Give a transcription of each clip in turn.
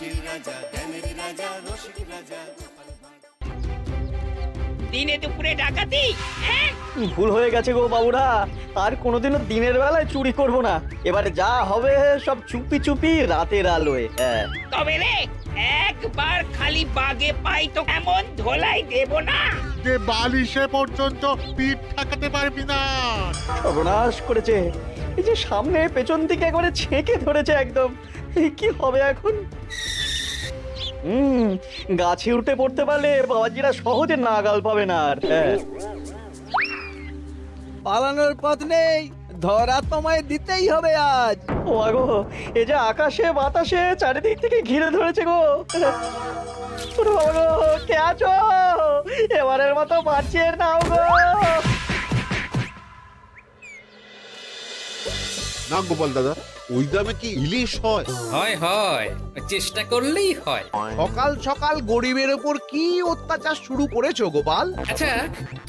হাসির রাজা, জ্ঞানের রাজা, রসিক রাজা। দিনে দুপুরে ডাকাতি, ভুল হয়ে গেছে গো বাবুরা, আর কোনোদিনও দিনের বেলায় চুরি করব না। এবারে যা হবে সব চুপি চুপি রাতের আলোয়। হ্যাঁ তবে রে একবার খালি বাগে পাই তো এমন ধোলাই দেব না যে বালিশে পর্যন্ত পিঠ ঠাকাতে পারবি না। সর্বনাশ করেছে, এই যে সামনে পেছন থেকে একবারে ছেঁকে ধরেছে একদম। কি হবে এখন? গাছে উঠে পড়তে পারলে বাবাজিরা সহজে নাগাল পাবে না আর। হ্যাঁ পালানোর পথ নেই, ধরা তোমায় দিতেই হবে আজ। ও গো, এই যে আকাশে বাতাসে চারিদিক থেকে ঘিরে ধরেছে গো। ওরে বাবা গো, কে আছো? এবারের মতো বাঁচিয়ে নাও গো। না গোপাল দাদা, ওই দামে কি ইলিশ হয়? হয় হয়, চেষ্টা করলেই হয়। সকাল সকাল গরিবের ওপর কি অত্যাচার শুরু করেছো গোপাল? আচ্ছা,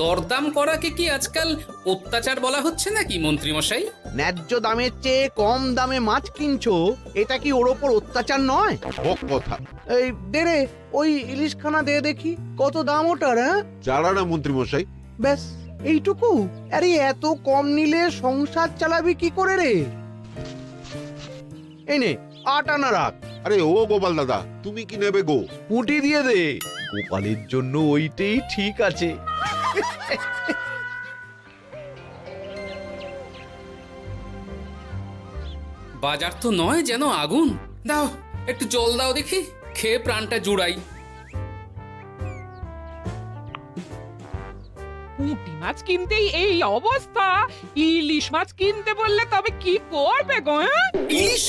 দরদাম করাকে কি আজকাল অত্যাচার বলা হচ্ছে নাকি মন্ত্রী মশাই? ন্যায্য দামের চেয়ে কম দামে মাছ কিনছো, এটা কি ওর ওপর অত্যাচার নয়? বক কথা। এই দে রে, ওই ইলিশখানা দে দেখি, কত দাম ওটার? হ্যাঁ জানা না মন্ত্রী মশাই। ব্যাস এইটুকু? আরে এত কম নিলে সংসার চালাবি কি করে রে? এই নে 8 আনা রাখ। আরে ও গোপাল দাদা, তুমি কি নেবে গো? পুঁটি দিয়ে দে, গোপালের জন্য ওইটাই ঠিক আছে। বাজার তো নয় যেন আগুন। দাও একটু জল দাও দেখি, খেয়ে প্রাণটা জুড়াই। পুঁটি মাছ কিনতেই এই অবস্থা, ইলিশ মাছ কিনতে বললে তবে কি করবে গো? ইলিশ?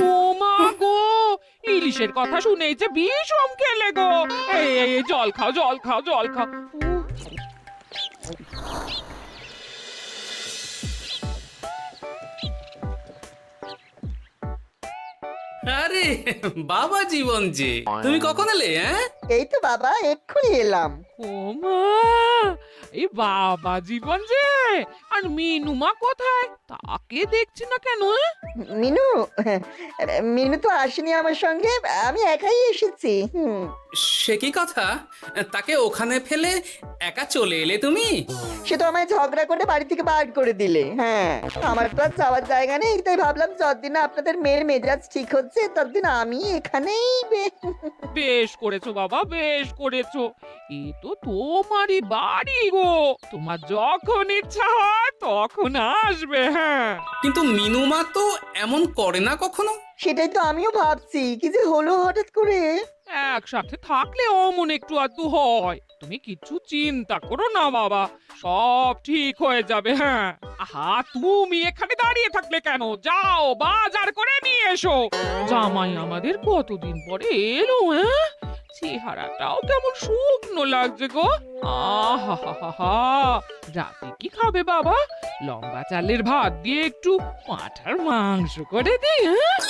ও মা গো, ইলিশের কথা শুনেই যে বিষম খেলে গো। এই জল খাও, জল খাও, জল খাও। আরে বাবা জীবন যে, তুমি কখন এলে? হ্যাঁ এই তো বাবা এক্ষুনি এলাম। ও মা, এই বাবা জীবন যে, আর মিনুমা কোথায়? তাকে দেখছি না কেন? মিনু, মিনু তো আসেনি আমার সঙ্গে, আমি একাই এসেছি। সে কি কথা, তাকে ওখানে ফেলে একা চলে এলে তুমি? সে তো আমায় ঝগড়া করে বাড়ি থেকে বার করে দিলে। হ্যাঁ, আমার তো আর যাওয়ার জায়গা নেই, তাই ভাবলাম যতদিন না আপনাদের মেয়ের মেজাজ ঠিক হচ্ছে ততদিন আমি এখানেই বেশ করেছো বাবা, বেশ করেছো। এ তো তোমারই বাড়ি গো, তোমার যখন ইচ্ছা হয় তখন আসবে। হ্যাঁ, কিন্তু মিনুমা তো এমন করে না কখনো। সেটাই তো আমিও ভাবছি, কি যে হলো হঠাৎ করে। একসাথে থাকলে অমন একটু আধটু হয়। তুমি কিছু চিন্তা করো না বাবা, সব ঠিক হয়ে যাবে। হ্যাঁ, আহা তুমি এখানে দাঁড়িয়ে থাকলে কেন? যাও বাজার করে নিয়ে এসো। জামাই আমাদের কতদিন পরে এলো। হ্যাঁ, চেহারাটাও কেমন শুকনো লাগছে গো। আহা, রাতে কি খাবে বাবা? লম্বা চালের ভাত দিয়ে একটু পাঁঠার মাংস করে দিই। হ্যাঁ,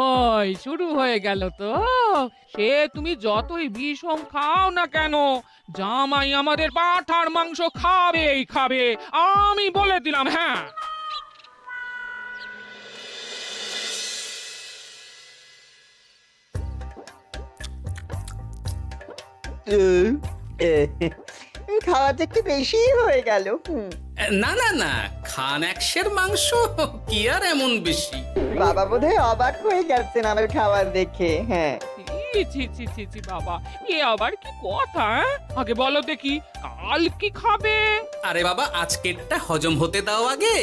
ওই শুরু হয়ে গেল তো। সে তুমি যতই বিষম খাও না কেন, জামাই আমাদের পাঁঠার মাংস খাবেই খাবে, আমি বলে দিলাম। হ্যাঁ, খাওয়াতে একটু বেশি হয়ে গেল। না না না, খান একশের মাংস কি আর এমন বেশি? বাবা বোধহয় অবাক হয়ে গেছেন আমার খাবার দেখে। হ্যাঁ, ছি ছি ছি ছি বাবা, এ আবার কি কথা? আগে বলো দেখি, কাল কি খাবে? আরে বাবা, আজকেরটা হজম হতে দাও আগে।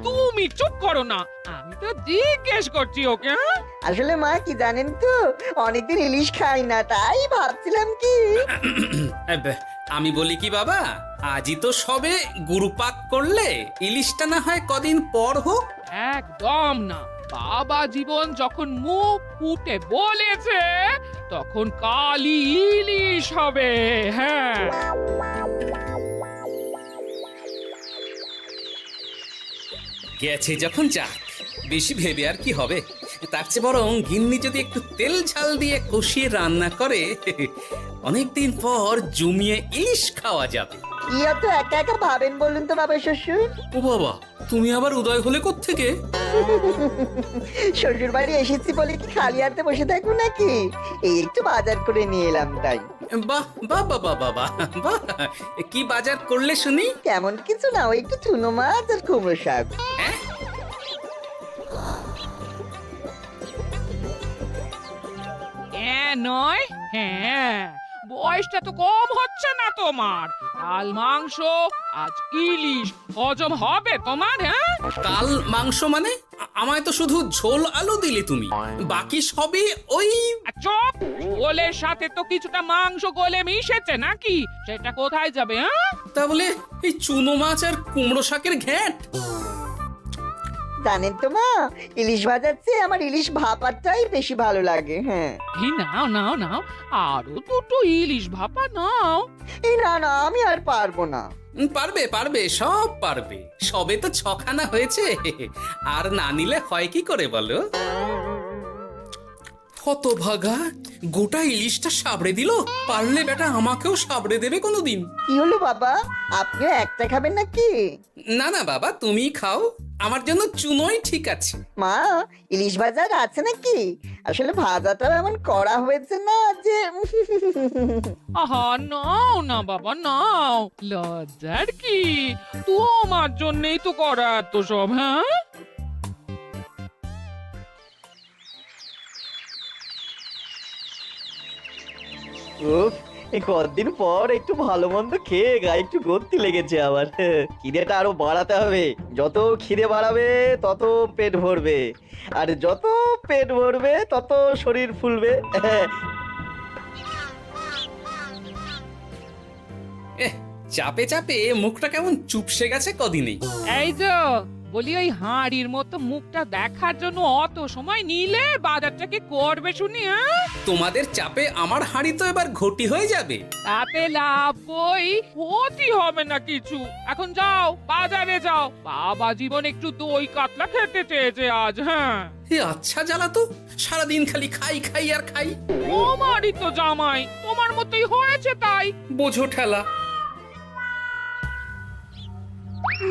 তুমি চুপ করো না, আমি তো জিজ্ঞেস করছি ওকে। আসলে মা কি জানেন তো, অনেকদিন ইলিশ খাই না, তাই ভাবছিলাম কি। আমি বলি কি বাবা, আজই তো সবে গুরুপাক করলে, ইলিশটা না হয় কদিন পর হোক। একদম না বাবা জীবন, যখন মুখ ফুটে বলেছে তখন কালই ইলিশ হবে। হ্যাঁ, গেছে যখন যাক, বেশি ভেবে আর কি হবে। তার চেয়ে বরং গিন্নি যদি একটু তেল ঝাল দিয়ে কষিয়ে রান্না করে, অনেকদিন পর জমিয়ে ইলিশ খাওয়া যাবে। কি অত একা একা ভাবেন বলুন তো বাবা শ্বশুর? ও বাবা, তুমি আবার উদয় হলে কোত্থেকে? শ্বশুর বাড়ি এসেছি বলে কি খালি হাতে বসে থাকবো নাকি? এই একটু বাজার করে নিয়ে এলাম তাই। বাহ বাহ বাহ বাহ বাহ বাহ, বাহ। কি বাজার করলে শুনি? তেমন কিছু না, ওই একটু চুনো মাছ আর কুমড়ো শাক। হ্যাঁ? নয়, হ্যাঁ, বয়সটা তো কম হচ্ছে না তোমার। কাল মাংস, আজ ইলিশ, হজম হবে তোমার? হ্যাঁ, কাল মাংস মানে? আমায় তো শুধু ঝোল আলু দিলি তুমি, বাকি সবই ওই। চপ, ওলের সাথে তো কিছুটা মাংস গলে মিশেছে নাকি? সেটা কোথায় যাবে? হ্যাঁ, তা বলে এই চুনো মাছ আর কুমড়ো শাকের ঘ্যাঁট? জানেন তো মা, ইলিশ ভাজার চেয়ে আমার ইলিশ ভাপাটাই বেশি ভালো লাগে। হ্যাঁ, এই নাও নাও নাও, আরো দুটো ইলিশ ভাপা নাও। এই না না, আমি আর পারবো না। পারবে পারবে, সব পারবে। সবে তো 6খানা হয়েছে, আর না নিলে হয় কি করে বলো? হতভাগা, গোটা ইলিশটা সাবড়ে দিল। পারলে বেটা আমাকেও সাবড়ে দেবে কোনোদিন। কি হলো বাবা, আপনিও একটা খাবেন নাকি? না না বাবা, তুমি খাও, আমার জন্য চুনোই ঠিক আছে। মা, ইলিশ ভাজার আছে নাকি? আসলে ভাজাটা এমন করা হয়েছে না যে। আহা, নাও না বাবা, নাও, লজ্জার কি? তোমার জন্যই তো করা এত সব। হ্যাঁ, উফ, এই কতদিন পর একটু ভালো মন্দ খেয়ে গায়ে একটু গতি লেগেছে আবার। খিদেটা আরো বাড়াতে হবে। যত খিদে বাড়াবে তত পেট ভরবে, আর যত পেট ভরবে তত শরীর ফুলবে। চাপে চাপে মুখটা কেমন চুপসে গেছে কদিনেই। এই তো বলি, ওই হাঁড়ির মতো মুখটা দেখার জন্য অত সময় নিলে বাজারটা কি করবে শুনি? হ্যাঁ, তোমাদের চাপে আমার হাঁড়ি তো এবার ঘটি হয়ে যাবে। তাতে লাভ বই, ক্ষতি হবে না কিছু। এখন যাও, বাজারে যাও, বাবা জীবন একটু দই কাতলা খেতে চেয়েছে আজ। হ্যাঁ, এ আচ্ছা জ্বালা তো, সারাদিন খালি খাই খাই আর খাই। তোমারই তো জামাই, তোমার মতোই হয়েছে তাই। বোঝো ঠেলা।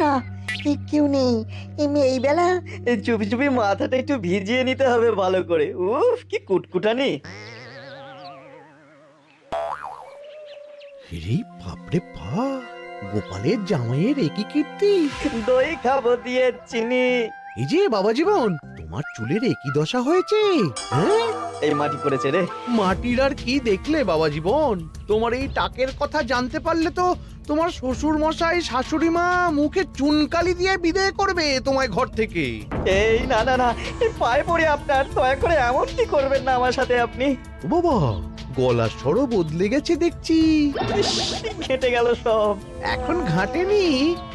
না, কেউ নেই এই বেলা। চুপি চুপি মাথাটা একটু ভিজিয়ে নিতে হবে ভালো করে। উফ, কি কুটকুটানি। রে বাপরে বাপ, গোপালের জামাইয়ের একই কীর্তি। দই খাবো দিয়ে চিনি। এই যে বাবা জীবন, তোমার চুলের একই দশা হয়েছে। হ্যাঁ, এই মাটি পড়েছে রে। মাটির আর কি দেখলে বাবা জীবন? তোমার এই টাকের কথা জানতে পারলে তো তোমার শ্বশুর মশাই শাশুড়ি মা মুখে চুনকালি দিয়ে বিদায় করবে তোমায় ঘর থেকে। এই না না না, এই পায়ে পড়ে আপনার, দয়া করে এমন কি করবেন না আমার সাথে আপনি। ও বাবা, গলার স্বরও বদলে গেছে দেখছি। ইস, ঘেঁটে গেল সব। এখন ঘাটেনি,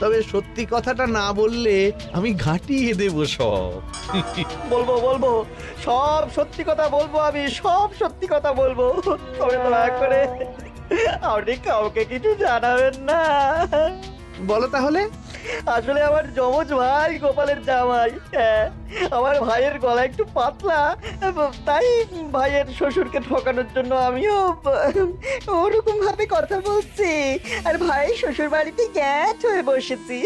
তবে সত্যি কথাটা না বললে আমি ঘাটিয়ে দেব সব। বলবো বলবো, সব সত্যি কথা বলবো, আমি সব সত্যি কথা বলবো। তবে দয়া করে আপনি কাউকে কিছু জানাবেন না। বলো তাহলে। আসলে আমার যমজ ভাই গোপালের জামাই, হ্যাঁ, আমার ভাইয়ের গলা একটু পাতলা, তাই ভাইয়ের শ্বশুরকে ঠকানোর জন্য আমিও ওরকম ভাবে কথা বলছি, আর ভাই শ্বশুর বাড়িতে গ্যাট হয়ে বসেছি।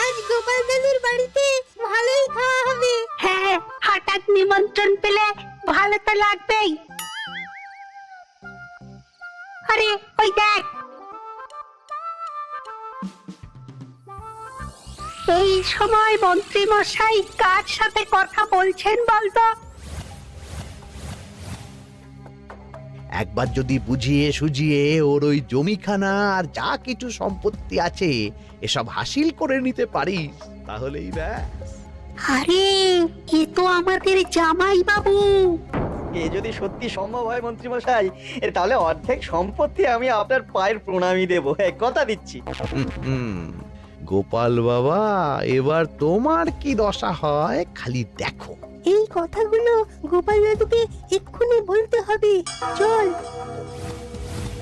আজ গোপাল দাদুর বাড়িতে ভালোই খাওয়া হবে। হ্যাঁ, হঠাৎ নিমন্ত্রণ পেলে ভালো তো লাগবেই। আরে ওই দেখ, এই সময় মন্ত্রী মশাই কার সাথে কথা বলছেন বলতো? একবার যদি বুঝিয়ে সুঝিয়ে ওর ওই জমিখানা আর যা কিছু সম্পত্তি আছে এসব হাসিল করে নিতে পারিস, তাহলেই ব্যাস। আরে এ তো আমাদের জামাই বাবু। এ যদি সত্যি সম্ভব হয় মন্ত্রী মশাই, তাহলে অর্ধেক সম্পত্তি আমি আপনার পায়ের প্রণামী দেবো, হ্যাঁ, কথা দিচ্ছি। গোপাল বাবা, এবার তোমার কি দশা হয় খালি দেখো। এই কথাগুলো গোপাল দাদুকে এক্ষুনি বলতে হবে। চল।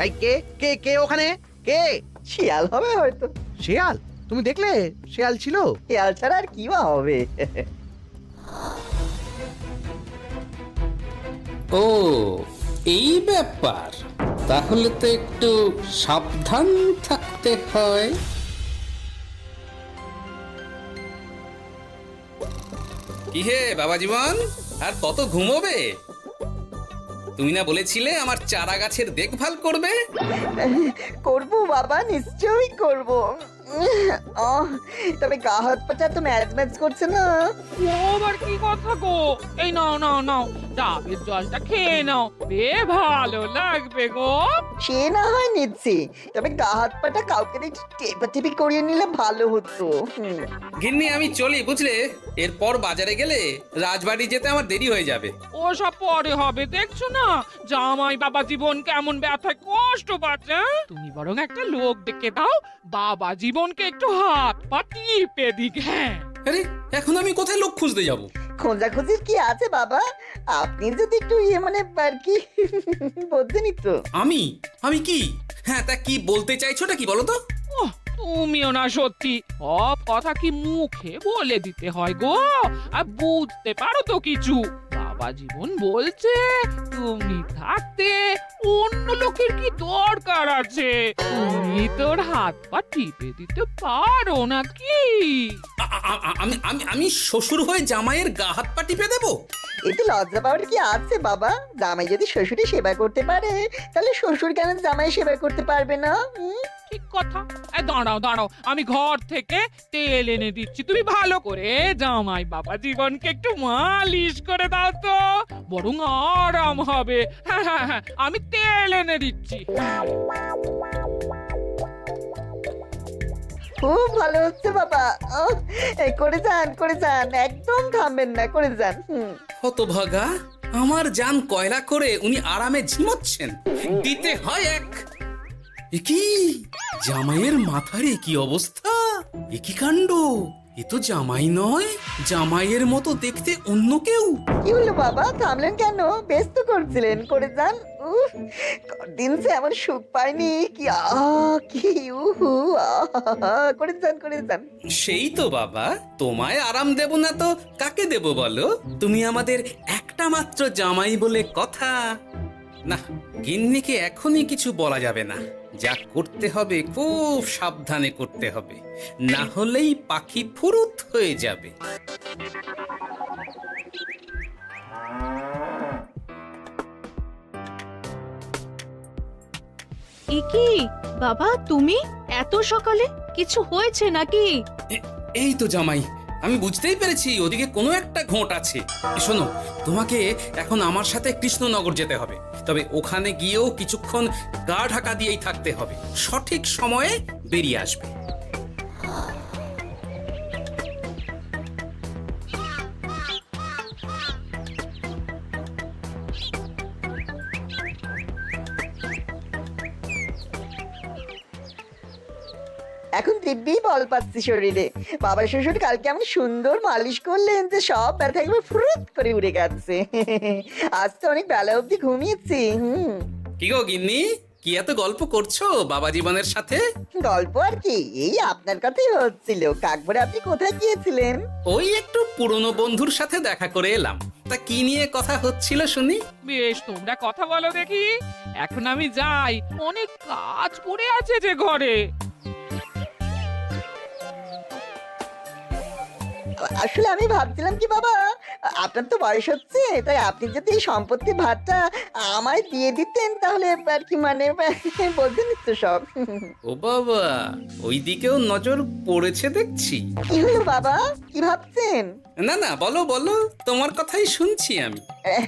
এই কে কে কে ওখানে? কে? শিয়াল হবে হয়তো। শেয়াল? তুমি দেখলে শেয়াল ছিল? শিয়াল ছাড়া আর কি বা হবে? ও এই ব্যাপার, তাহলে তো একটু সাবধান থাকতে হয়। কি হে বাবা জীবন, আর কত ঘুমোবে? তুমি না বলেছিলে আমার চারা গাছের দেখভাল করবে? করব বাবা, নিশ্চয়ই করব। তবে গা হাত পাটা তো ম্যাচ ম্যাচ করছে না। ও আবার কি কথা গো? এই নাও নাও নাও, ডাবের জলটা খেয়ে নাও, বে ভালো লাগবে গো। সে না হয় নিচ্ছি, তবে গা হাত পাটা কাউকে একটু টেপাটেপি করিয়ে নিলে ভালো হতো। গিন্নি আমি চলি বুঝলে, এরপর বাজারে গেলে রাজবাড়ি যেতে আমার দেরি হয়ে যাবে। ও সব পরে হবে, দেখছো না জামাই বাবা জীবন কেমন ব্যথায় কষ্ট পাচ্ছে। হ্যাঁ? তুমি বরং একটা লোক ডেকে দাও, বাবা জীবনকে একটু হাত পা টিপে দিক। হ্যাঁ আরে এখন আমি কোথায় লোক খুঁজতে যাব? খোঁজাখুঁজির কি আছে বাবা, আপনি যদি একটু মানে আর কি বলতেনই তো। আমি আমি কি? হ্যাঁ তা কি বলতে চাইছোটা কি বলো তো? ওহ, তুমিও না সত্যি, সব কথা কি মুখে বলে দিতে হয় গো? আর বুঝতে পারো তো কিছু? বাবা জীবন বলছে তুমি থাকতে অন্য লোকের কি দরকার আছে? তুমি তোর হাত পা টিপে দিতে পারো নাকি? আমি শ্বশুর হয়ে জামাইয়ের গা হাত পা টিপে দেবো? এতে লজ্জা পাওয়ার কি আছে বাবা? জামাই যদি শ্বশুরের সেবা করতে পারে, তাহলে শ্বশুর কেন জামাই সেবা করতে পারবে না? ঠিক কথা। দাঁড়াও দাঁড়াও, আমি ঘর থেকে তেল এনে দিচ্ছি, তুমি ভালো করে জামাই বাবা জীবনকে একটু মালিশ করে দাও তো, বরং আরাম হবে। হ্যাঁ হ্যাঁ হ্যাঁ, আমি তেল এনে দিচ্ছি। খুব ভালো হচ্ছে বাবা। এই করে যান, একদম থামবেন না, করে যান। হতভাগা, আমার জান কয়লা করে উনি আরামে ঝিমোচ্ছেন, দিতে হয় এক। এ কি জামাইয়ের মাথার এ কি অবস্থা? এ কি কাণ্ড! এ তো জামাই নয়, জামাইয়ের মতো দেখতে অন্য কেউ। কি হলো বাবা, থামলেন কেন? ব্যস্ত করছিলেন, করে যান। দিন সে এমন সুখ পাইনি। কি কি উহু, করে যান। সেই তো বাবা, তোমায় আরাম দেব না তো কাকে দেব বলো? তুমি আমাদের একটা মাত্র জামাই বলে কথা। না, গিন্নিকে এখনই কিছু বলা যাবে না। যা করতে হবে খুব সাবধানে করতে হবে, না হলেই পাখি ফুরুত হয়ে যাবে। কি বাবা, তুমি এত সকালে? কিছু হয়েছে নাকি? এই তো জামাই, আমি বুঝতেই পেরেছি ওদিকে কোনো একটা ঘোট আছে। শোনো, তোমাকে এখন আমার সাথে কৃষ্ণনগর যেতে হবে, তবে ওখানে গিয়েও কিছুক্ষণ গা ঢাকা দিয়েই থাকতে হবে, সঠিক সময়ে বেরিয়ে আসবে। এখন দিব্যি বল পাচ্ছি শরীরে। বাবা শ্বশুর কালকে আমি সুন্দর মালিশ করলেন যে সব ব্যথা একবার ফুরুত করে উড়ে গেছে। আজ তো অনেক বেলা অবধি ঘুমিয়েছি। কি গো গিন্নি, কি এত গল্প করছো বাবা জীবনের সাথে? গল্প আর কি, এই আপনার কথাই হচ্ছিল। কাকভরে আপনি কোথায় গিয়েছিলেন? ওই একটু পুরনো বন্ধুর সাথে দেখা করে এলাম। তা কি নিয়ে কথা হচ্ছিল শুনি? বেশ, তোমরা কথা বলো দেখি, এখন আমি যাই, অনেক কাজ পড়ে আছে যে ঘরে। আসলে আমি ভাবছিলাম কি বাবা, আপনার তো বয়স হচ্ছে, তাই আপনি যদি এই সম্পত্তির ভাগটা আমায় দিয়ে দিতেন তাহলে আর কি মানে বলতেন তো সব। ও বাবা, ওই দিকেও নজর পড়েছে দেখছি। কি হলো বাবা, কি ভাবছেন? না না, বলো বলো, তোমার কথাই শুনছি আমি।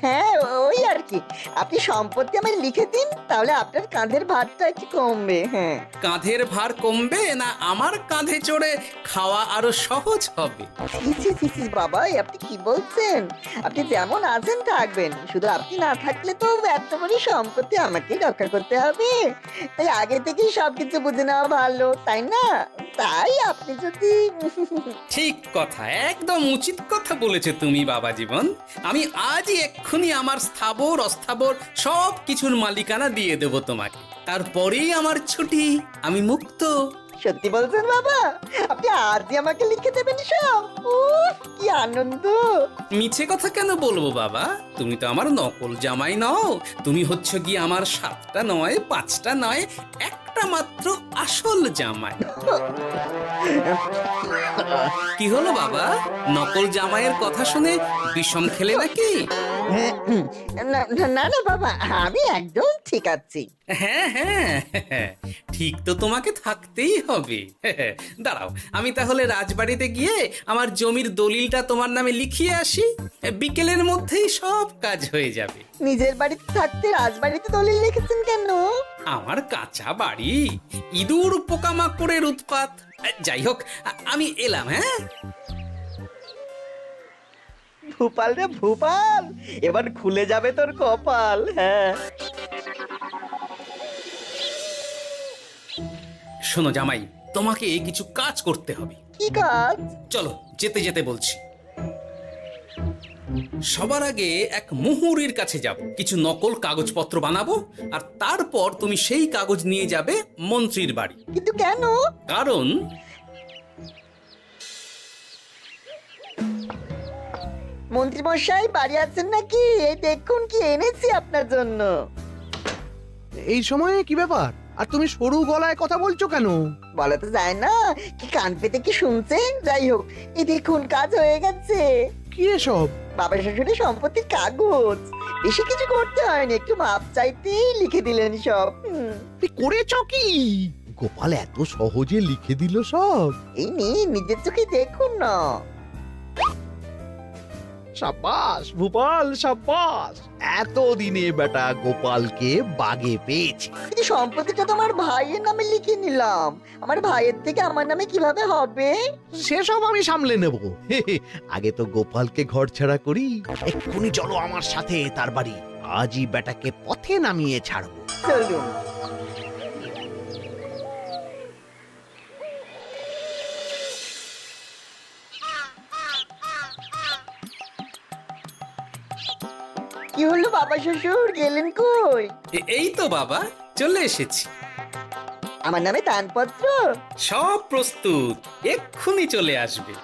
হ্যাঁ ওই আর কি, আপনি সম্পত্তি আমায় লিখে দিন, তাহলে আপনার কাঁধের ভারটা একটু কমবে। হ্যাঁ, কাঁধের ভার কমবে না আমার কাঁধে চড়ে খাওয়া আরো সহজ হবে? বাবা, আপনি কি বলছেন? আপনি যেমন আছেন থাকবেন, শুধু আপনি না থাকলে তো এত বড় সম্পত্তি আমাকেই রক্ষা করতে হবে। তাই আগে থেকেই সবকিছু বুঝে নেওয়া ভালো, তাই না? তাই আপনি যদি ঠিক কথা, একদম উচিত কথা বলেছো তুমি বাবা জীবন। আমি আজই এক্ষুনি আমার স্থাবর অস্থাবর সব কিছুর মালিকানা দিয়ে দেব তোমাকে, তারপরেই আমার ছুটি, আমি মুক্ত। সত্যি বলছেন বাবা? আপনি আজই আমাকে লিখে দেবেন সব? উফ, কি আনন্দ! মিছে কথা কেন বলবো বাবা? তুমি তো আমার নকল জামাই নও, তুমি হচ্ছে কি আমার 7টা নয় 5টা নয় একটা মাত্র আসল জামাই। কি হলো বাবা, নকল জামাইয়ের কথা শুনে বিষম খেলে নাকি? না না না বাবা, আমি একদম ঠিক আছি। হ্যাঁ হ্যাঁ, ঠিক তো তোমাকে থাকতেই হবে। দাঁড়াও, আমি তাহলে রাজবাড়িতে গিয়ে আমার জমির দলিলটা তোমার নামে লিখিয়ে আসি, বিকেলের মধ্যেই সব কাজ হয়ে যাবে। নিজের বাড়িতে থাকতে রাজবাড়িতে দলিল লিখেছেন কেন? আমার কাঁচা বাড়ি, ইঁদুর পোকামাকড়ের উৎপাত। যাই হোক, আমি এলাম। হ্যাঁ, ভূপাল রে ভূপাল, এবার খুলে যাবে তোর কপাল। হ্যাঁ, শোনো জামাই, তোমাকে কিছু কাজ করতে হবে। কি কাজ? চলো যেতে যেতে বলছি। সবার আগে এক মুহুরির কাছে যাব, কিছু নকল কাগজপত্র বানাবো, আর তারপর তুমি সেই কাগজ নিয়ে যাবে মন্ত্রীর বাড়ি। কিন্তু কেন? কারণ মন্ত্রী মশাই বাড়ি আছেন নাকি? এই দেখুন কি এনেছি আপনার জন্য। এই সময়ে কি ব্যাপার? আর তুমি সরু গলায় কথা বলছো কেন? বলা তো যায় না, কি কান পেতে কি শুনছেন? যাই হোক, এই দেখুন কাজ হয়ে গেছে। কি এসব? বাবা শ্বশুরের সম্পত্তির কাগজ। বেশি কিছু করতে হয়নি, একটু মাপ চাইতেই লিখে দিলেন সব। তুই করেছ কি? গোপাল এত সহজে লিখে দিল সব? এই নিয়ে নিজের চোখে দেখুন না। সাব্বাস ভূপাল, সাব্বাস। এতদিনে বেটা গোপালকে বাগে পেয়েছি। কিন্তু সম্পত্তিটা তো আমার ভাইয়ের নামে লিখে নিলাম, আমার ভাইয়ের থেকে আমার নামে কিভাবে হবে? সেসব আমি সামলে নেব। আগে তো গোপালকে ঘর ছাড়া করি। এক্ষুনি চলো আমার সাথে তার বাড়ি, আজই বেটাকে পথে নামিয়ে ছাড়বো। চলুন। কি হলো বাবা শ্বশুর, গেলেন কই? এই তো বাবা চলে এসেছি, আমার নামে দানপত্র? সব প্রস্তুত, এক্ষুনি চলে আসবে।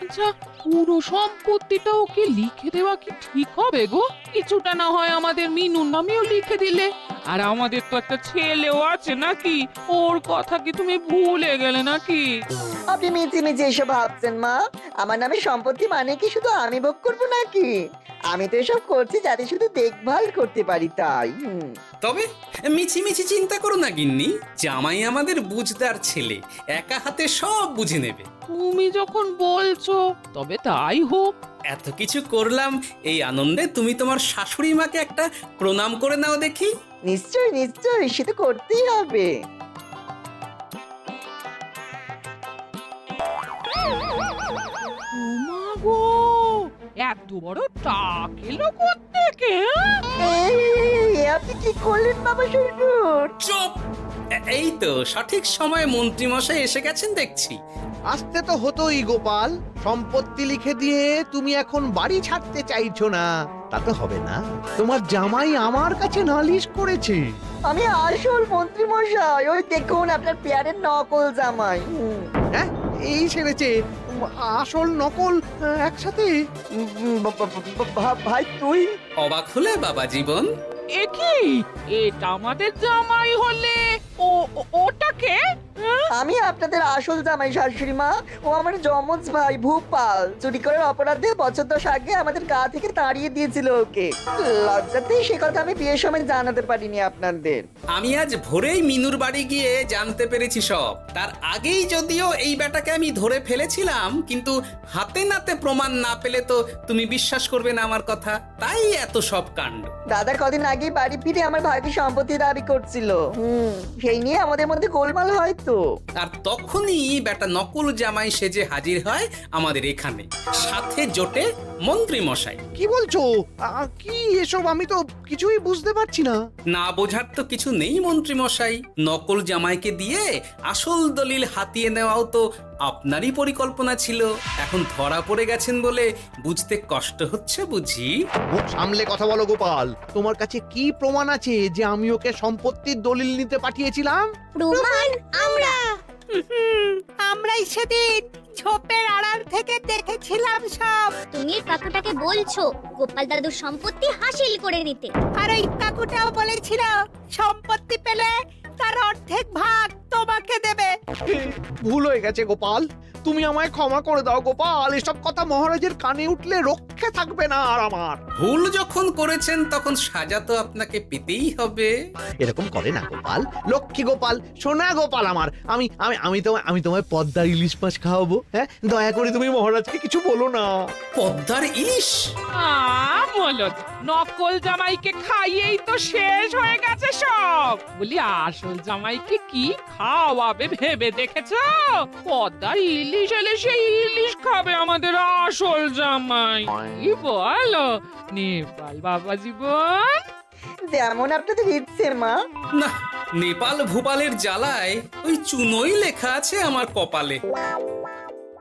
আচ্ছা, পুরো সম্পত্তিটা ওকে লিখে দেওয়া কি ঠিক হবে গো? কিছুটা না হয় আমাদের মিনুর নামেও লিখে দিলে। আর আমাদের তো একটা ছেলেও আছে নাকি? ওর কথা কি তুমি ভুলে গেলে নাকি? আপনি মিছি মিছি এসব ভাবছেন মা? আমার নামে সম্পত্তি মানে কি শুধু আমি ভোগ করবো নাকি? আমি তো এসব করছি যাতে শুধু দেখভাল করতে পারি, তাই। তবে মিছি মিছি চিন্তা করো না গিন্নি, জামাই আমাদের বুঝদার ছেলে, একা হাতে সব বুঝে নেবে। তুমি যখন বলছো তবে তাই হোক। এত কিছু করলাম, এই আনন্দে তুমি তোমার শাশুড়ি মাকে একটা প্রণাম করে নাও দেখি। নিশ্চয় নিশ্চয়, সে তো করতেই হবে। ওমা গো, এত বড় টাক এলো কোত্থেকে? এই, আপনি কি করলেন বাবা শ্বশুর? চুপ! এই তো সঠিক সময়ে মন্ত্রী মশাই এসে গেছেন দেখছি। আসতে তো হতোই গোপাল, সম্পত্তি লিখে দিয়ে তুমি এখন বাড়ি ছাড়তে চাইছো না, তা তো হবে না। তোমার জামাই আমার কাছে নালিশ করেছে। আমি আসল মন্ত্রী মশাই, ওই দেখুন আপনার পেয়ারের নকল জামাই। হ্যাঁ, এই সেরেছে আসল নকল একসাথে। ভাই তুই? অবাক হলে বাবা জীবন? এ কি, এটা আমাদের জামাই হলে ওটাকে? আমি আপনাদের আসল জামাই শাশুড়ি মা। ও আমার যমজ ভাই ভূপাল। চুরি করার অপরাধে বছর 10 আগে আমাদের গা থেকে তাড়িয়ে দিয়েছিল ওকে। লজ্জাতেই সে কথা আমি বিয়ের সময় জানাতে পারিনি আপনাদের। আমি আজ ভোরেই মিনুর বাড়ি গিয়ে জানতে পেরেছি সব। তার আগেই যদিও এই বেটাকে আমি ধরে ফেলেছিলাম, কিন্তু হাতে নাতে প্রমাণ না পেলে তো তুমি বিশ্বাস করবে না আমার কথা, তাই এত সব কাণ্ড। দাদা কদিন আগেই বাড়ি ফিরে আমার ভাইকে সম্পত্তি দাবি করছিল। সেই নিয়ে আমাদের মধ্যে গোলমাল হয় তো। আর তখনই বেটা নকল জামাই সেজে হাজির হয় আমাদের এখানে, সাথে জোটে মন্ত্রী মশাই। কি বলছো? কি এসব? আমি তো কিছুই বুঝতে পারছি না। না বোঝার তো কিছু নেই মন্ত্রী মশাই, নকল জামাইকে দিয়ে আসল দলিল হাতিয়ে নেওয়াও তো আপনারই পরিকল্পনা ছিল। এখন ধরা পড়ে গেছেন বলে বুঝতে কষ্ট হচ্ছে বুঝি? মুখ সামলে কথা বলো গোপাল। তোমার কাছে কি প্রমাণ আছে যে আমি ওকে সম্পত্তির দলিল নিতে পাঠিয়েছিলাম? প্রমাণ আমরাই সেদিন ঝোপের আড়াল থেকে দেখেছিলাম সব। তুমি কাকুটাকে বলছো গোপাল দাদুর সম্পত্তি হাসিল করে নিতে। আর ওই কাকুটাও বলেছিল সম্পত্তি পেলে তার অর্ধেক ভাগ তোমাকে দেবে। ভুল হয়ে গেছে গোপাল, তুমি আমায় ক্ষমা করে দাও গোপাল। এসব কথা মহারাজের কানে উঠলে রক্ষে থাকবে না আর আমার। ভুল যখন করেছেন তখন সাজা তো আপনাকে পেতেই হবে। এরকম করে না গোপাল, লক্ষ্মী গোপাল, সোনা গোপাল আমার। আমি আমি আমি তোমায় পদ্মার ইলিশ মাছ খাওয়াবো। হ্যাঁ, দয়া করে তুমি মহারাজকে কিছু বলো না। পদ্মার ইলিশ? বলো, নকল জামাইকে খাইয়েই তো শেষ হয়ে গেছে সব। বলি আসল জামাইকে কি খাওয়াবে ভেবে দেখেছো? পদ্মার ইলিশ এলে সেই ইলিশ খাবে আমাদের আসল জামাই। কি বলো নেপাল বাবা জীবন? যেমন আপনাদের ইচ্ছে মা। না, নেপাল ভূপালের জ্বালায় ওই চুনোই লেখা আছে আমার কপালে।